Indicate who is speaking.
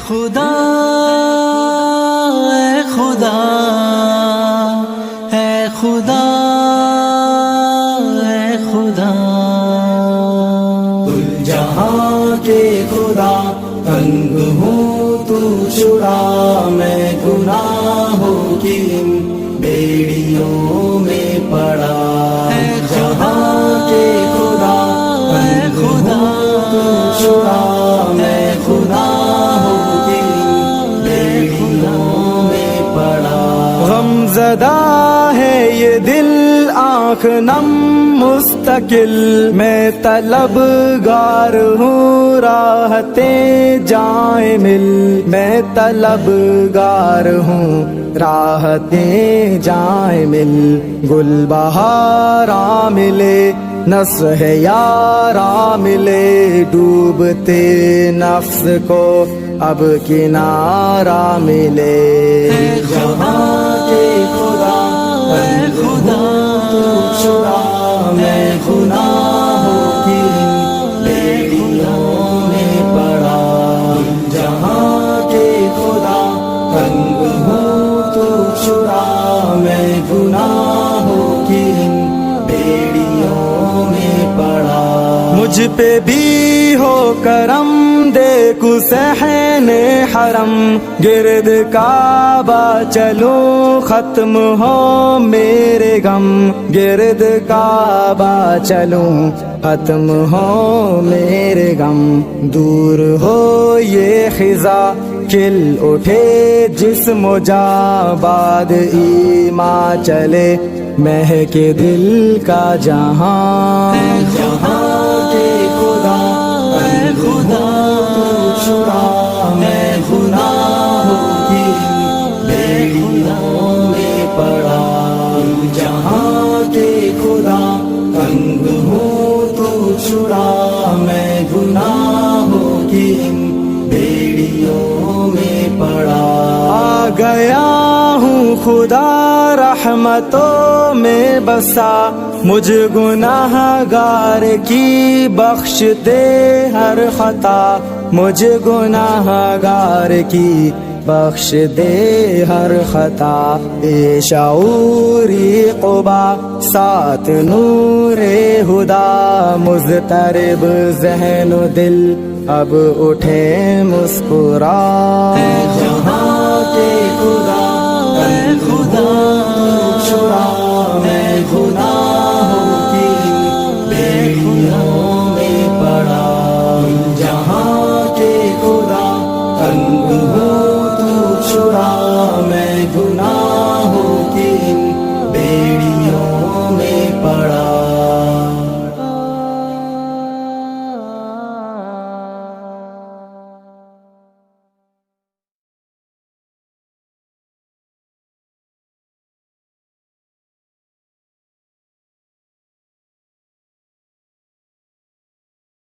Speaker 1: خدا اے خدا اے خدا اے خدا،
Speaker 2: کل جہاں کے خدا تنگ ہوں تو چھڑا، میں گناہوں کی ان بیڑیوں میں پڑا۔ جہاں کے خدا تنگ ہوں تو چھڑا، میں گناہوں کی ان بیڑیوں میں پڑا۔ غم زدہ ہے یہ دل آنکھ نم مستقل، میں طلبگار ہوں راحتیں جائیں مل، میں طلبگار ہوں راحتیں جائیں مل۔ گل بہاراں ملے نصح یاراں ملے، ڈوبتے نفس کو اب کنارہ ملے۔ جہاں کے خدا اے خدا تو چھڑا، میں گناہوں کی بیڑیوں میں پڑا۔ جہاں کے خدا تنگ ہوں تو چھڑا، میں گناہوں کی بیڑیوں میں پڑا۔ مجھ پہ بھی ہو کرم، دیکھو صحن حرم، گرد کعبہ چلوں ختم ہو میرے غم، گرد کعبہ چلوں ختم ہو میرے غم۔ دور ہو یہ خزاں کھل اٹھے جسم و جاں، بعد ایمان چلے مہکے دل کا جہاں۔ جہاں کے خدا اے خدا تو چھڑا، میں گناہوں کی بیڑیوں میں پڑا۔ جہاں کے خدا تنگ ہوں تو چھڑا، میں گناہوں کی بیڑیوں میں پڑا۔ آ گیا ہوں خدا رحمتوں میں بسا، مجھ گناہ گار کی بخش دے ہر خطا، مجھ گناہ گار کی بخش دے ہر خطا۔ اے شعوری قبا ساتھ نور ہدا، مضطرب ذہن و دل اب اٹھے مسکرا۔ جہاں کے خدا اے خدا تو چھڑا، میں گناہ